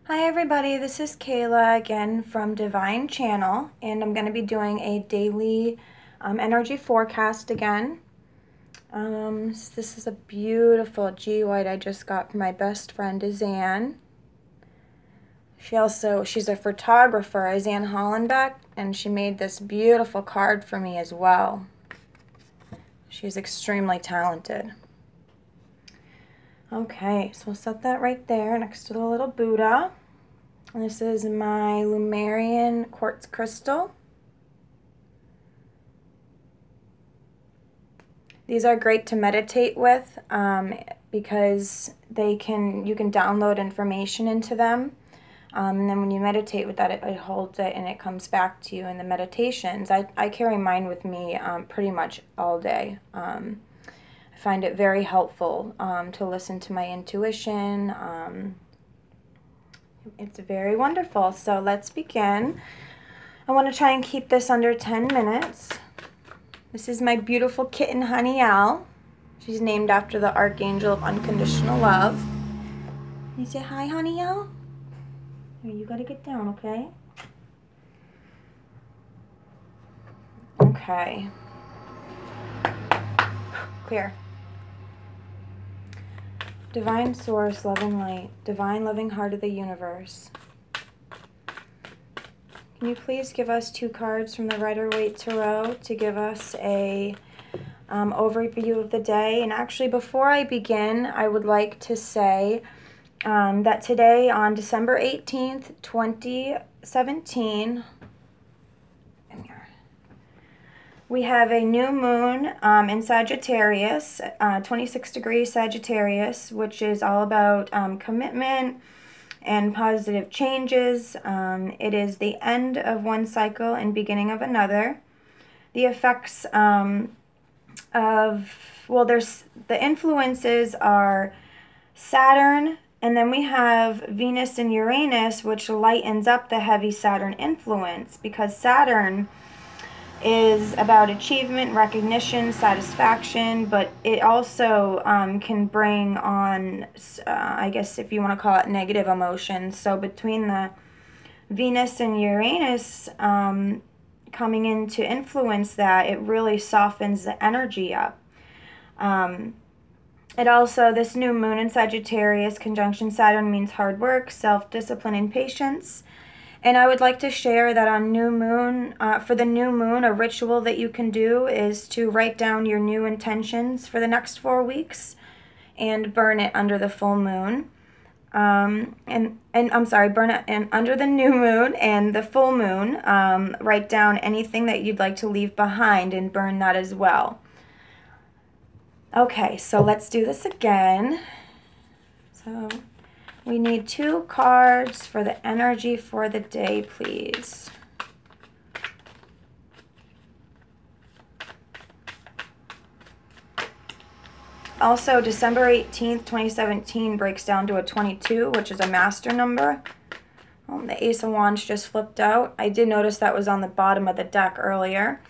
Hi everybody, this is Kayla again from Divine Channel, and I'm going to be doing a daily energy forecast again. This is a beautiful G White I just got from my best friend Azanne. She's a photographer, Azanne Hollenbeck, and she made this beautiful card for me as well. She's extremely talented. Okay, so we'll set that right there next to the little Buddha. And this is my Lumerian quartz crystal. These are great to meditate with because you can download information into them. And then when you meditate with that, it holds it and it comes back to you in the meditations. I carry mine with me pretty much all day. I find it very helpful to listen to my intuition. It's very wonderful. So let's begin. I want to try and keep this under 10 minutes. This is my beautiful kitten, Honey Owl. She's named after the Archangel of Unconditional Love. Can you say hi, Honey Owl? Here, you gotta get down, okay? Okay. Clear. Divine Source, loving light, divine loving heart of the universe. Can you please give us 2 cards from the Riter Waite Tarot to give us a overview of the day? And actually, before I begin, I would like to say that today on December 18th, 2017, we have a new moon in Sagittarius, 26 degrees Sagittarius, which is all about commitment and positive changes. It is the end of one cycle and beginning of another. The effects the influences are Saturn, and then we have Venus and Uranus, which lightens up the heavy Saturn influence, because Saturn is about achievement, recognition, satisfaction, but it also can bring on, I guess if you want to call it, negative emotions. So between the Venus and Uranus coming in to influence that, it really softens the energy up. It also, this new moon in Sagittarius conjunction Saturn means hard work, self-discipline, and patience. And I would like to share that on new moon, for the new moon, a ritual that you can do is to write down your new intentions for the next 4 weeks and burn it under the full moon. Burn it under the new moon and the full moon. Write down anything that you'd like to leave behind and burn that as well. Okay, so let's do this again. So we need 2 cards for the energy for the day, please. Also, December 18th, 2017 breaks down to a 22, which is a master number. The Ace of Wands just flipped out. I did notice that was on the bottom of the deck earlier.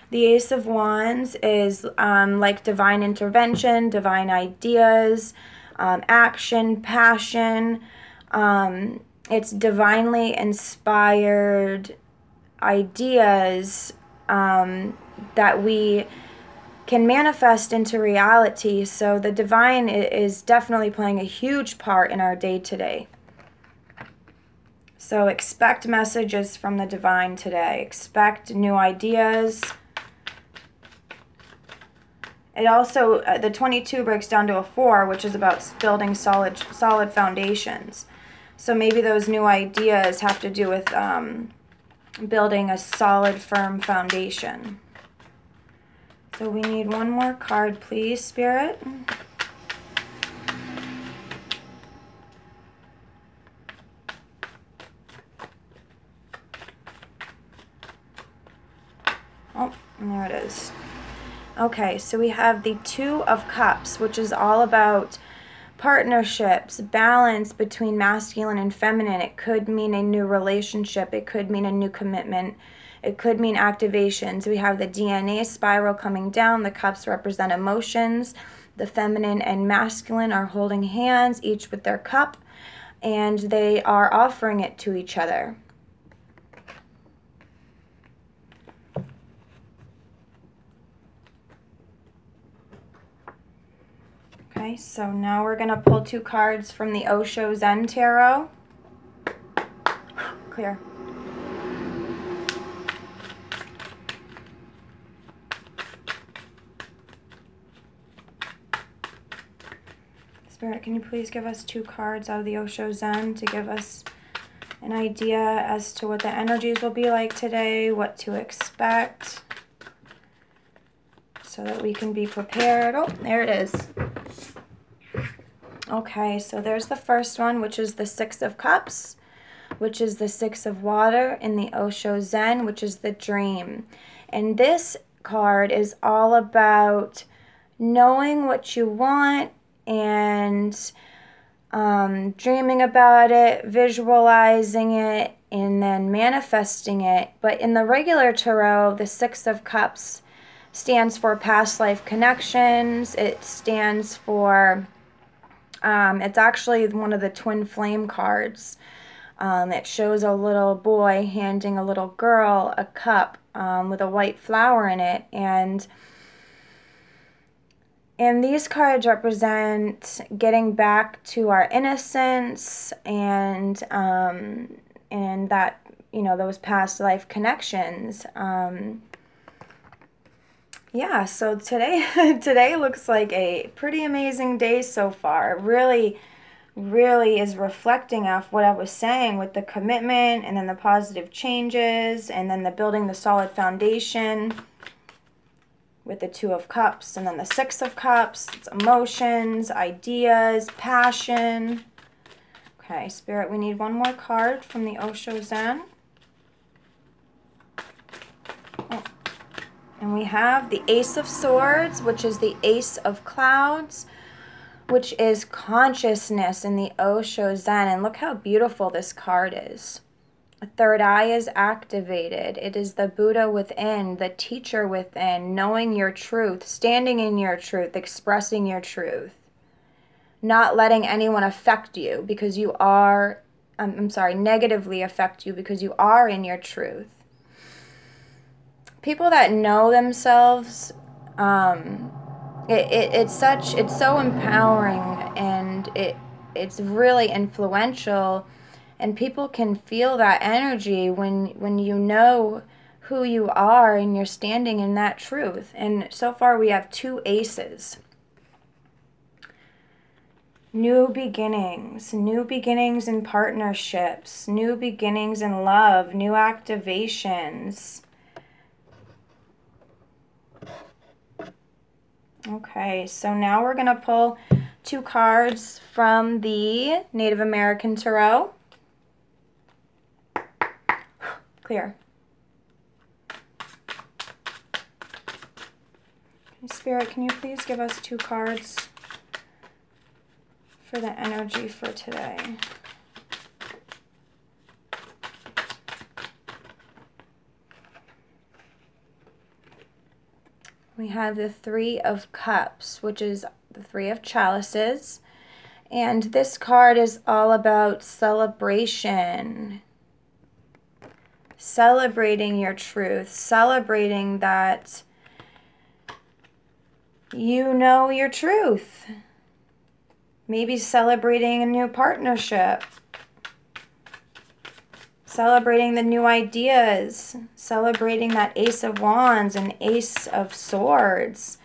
The Ace of Wands is like divine intervention, divine ideas, action, passion. It's divinely inspired ideas that we can manifest into reality. So the divine is definitely playing a huge part in our day today. So expect messages from the divine today. Expect new ideas. It also, the 22 breaks down to a 4, which is about building solid foundations. So maybe those new ideas have to do with building a solid, firm foundation. So we need 1 more card, please, Spirit. Oh, and there it is. Okay, so we have the 2 of Cups, which is all about partnerships, balance between masculine and feminine. It could mean a new relationship. It could mean a new commitment. It could mean activations. We have the DNA spiral coming down. The cups represent emotions. The feminine and masculine are holding hands, each with their cup. and they are offering it to each other. Okay, so now we're going to pull 2 cards from the Osho Zen Tarot. Clear. Spirit, can you please give us 2 cards out of the Osho Zen to give us an idea as to what the energies will be like today, what to expect, so that we can be prepared. Oh, there it is. Okay, so there's the first one, which is the 6 of Cups, which is the 6 of Water in the Osho Zen, which is the dream. And this card is all about knowing what you want and dreaming about it, visualizing it, and then manifesting it. But in the regular tarot, the 6 of Cups stands for past life connections. It stands for, it's actually one of the twin flame cards. It shows a little boy handing a little girl a cup with a white flower in it. And these cards represent getting back to our innocence and that, you know, those past life connections. Yeah, so today looks like a pretty amazing day so far. Really is reflecting off what I was saying with the commitment and then the positive changes and then the building the solid foundation with the 2 of Cups, and then the 6 of Cups. It's emotions, ideas, passion. Okay, Spirit, we need one more card from the Osho Zen. Oh. And we have the Ace of Swords, which is the Ace of Clouds, which is consciousness in the Osho Zen. And look how beautiful this card is. A third eye is activated. It is the Buddha within, the teacher within, knowing your truth, standing in your truth, expressing your truth, not letting anyone affect you because you are, negatively affect you because you are in your truth. People that know themselves, it's so empowering, and it's really influential. And people can feel that energy when you know who you are and you're standing in that truth. And so far we have 2 aces. New beginnings in partnerships, new beginnings in love, new activations. Okay, so now we're going to pull 2 cards from the Native American Tarot. Clear. Spirit, can you please give us 2 cards for the energy for today? We have the 3 of Cups, which is the 3 of Chalices. And this card is all about celebration. Celebrating your truth, celebrating that you know your truth. Maybe celebrating a new partnership, celebrating the new ideas, celebrating that Ace of Wands and Ace of Swords,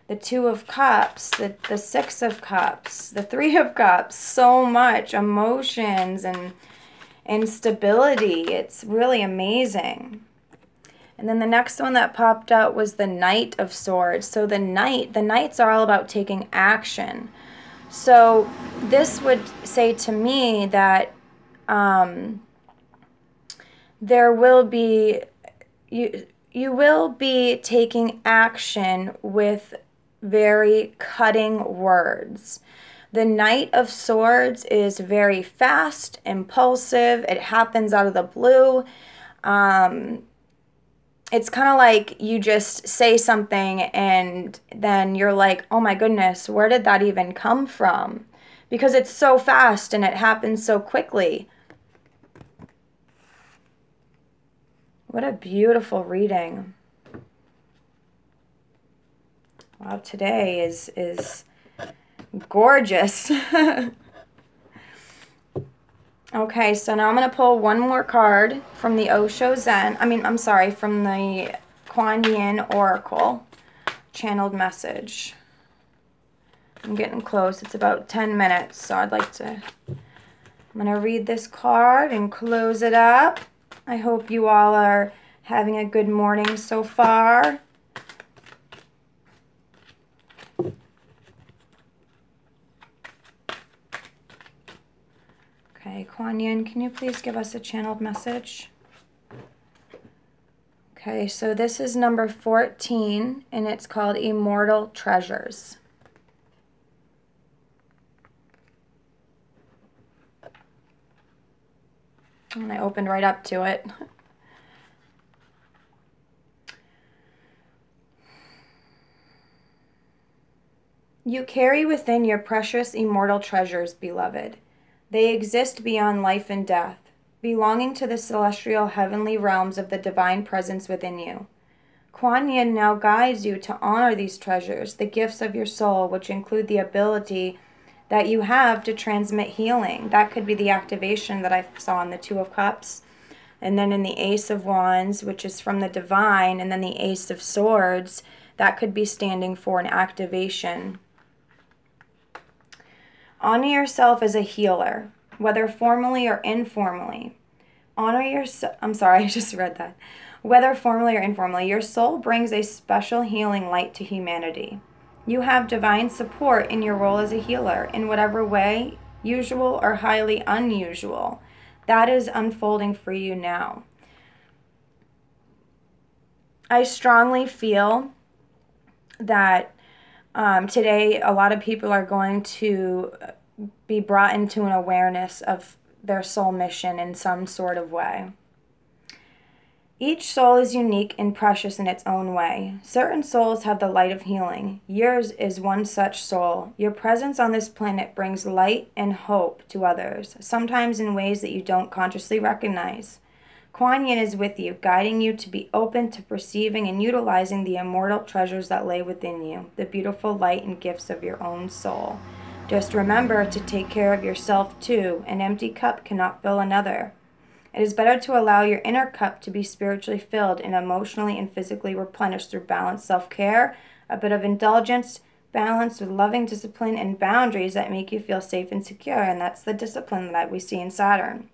the 2 of Cups, the 6 of Cups, the 3 of Cups. So much emotions and stability. It's really amazing. And then the next one that popped out was the Knight of Swords. So the Knights are all about taking action. So this would say to me that there will be, you will be taking action with very cutting words. The Knight of Swords is very fast, impulsive. It happens out of the blue. It's kind of like you just say something and then you're like, oh my goodness, where did that even come from? because it's so fast and it happens so quickly. What a beautiful reading. Wow, today is gorgeous. Okay, so now I'm going to pull one more card from the Osho Zen. From the Kuan Oracle channeled message. I'm getting close. It's about 10 minutes, so I'm going to read this card and close it up. I hope you all are having a good morning so far. Okay, Kuan Yin, can you please give us a channeled message? Okay, so this is number 14, and it's called Immortal Treasures. And I opened right up to it. You carry within your precious immortal treasures, beloved. They exist beyond life and death, belonging to the celestial heavenly realms of the divine presence within you. Kuan Yin now guides you to honor these treasures, the gifts of your soul, which include the ability that you have to transmit healing. That could be the activation that I saw in the Two of Cups. And then in the Ace of Wands, which is from the divine, and then the Ace of Swords, that could be standing for an activation. Honor yourself as a healer, whether formally or informally. Honor yourself. I'm sorry, I just read that. Whether formally or informally, your soul brings a special healing light to humanity. You have divine support in your role as a healer in whatever way, usual or highly unusual, that is unfolding for you now. I strongly feel that today a lot of people are going to be brought into an awareness of their soul mission in some sort of way. Each soul is unique and precious in its own way. Certain souls have the light of healing. Yours is one such soul. Your presence on this planet brings light and hope to others, sometimes in ways that you don't consciously recognize. Kuan Yin is with you, guiding you to be open to perceiving and utilizing the immortal treasures that lay within you, the beautiful light and gifts of your own soul. Just remember to take care of yourself too. An empty cup cannot fill another. It is better to allow your inner cup to be spiritually filled and emotionally and physically replenished through balanced self-care, a bit of indulgence, balanced with loving discipline and boundaries that make you feel safe and secure, and that's the discipline that we see in Saturn.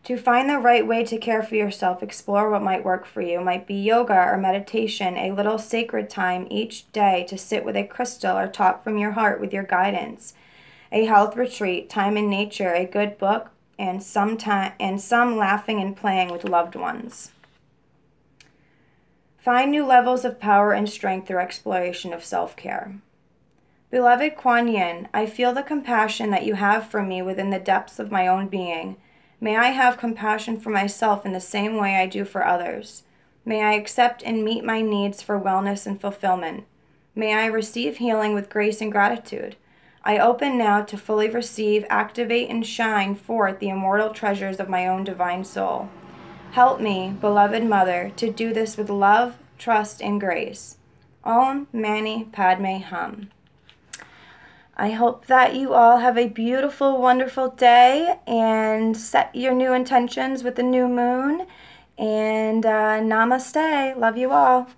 To find the right way to care for yourself, explore what might work for you. It might be yoga or meditation, a little sacred time each day to sit with a crystal or talk from your heart with your guidance, a health retreat, time in nature, a good book, and some laughing and playing with loved ones. Find new levels of power and strength through exploration of self-care. Beloved Kuan Yin, I feel the compassion that you have for me within the depths of my own being. May I have compassion for myself in the same way I do for others. May I accept and meet my needs for wellness and fulfillment. May I receive healing with grace and gratitude. I open now to fully receive, activate, and shine forth the immortal treasures of my own divine soul. Help me, beloved Mother, to do this with love, trust, and grace. Om Mani Padme Hum. I hope that you all have a beautiful, wonderful day and set your new intentions with the new moon. And namaste. Love you all.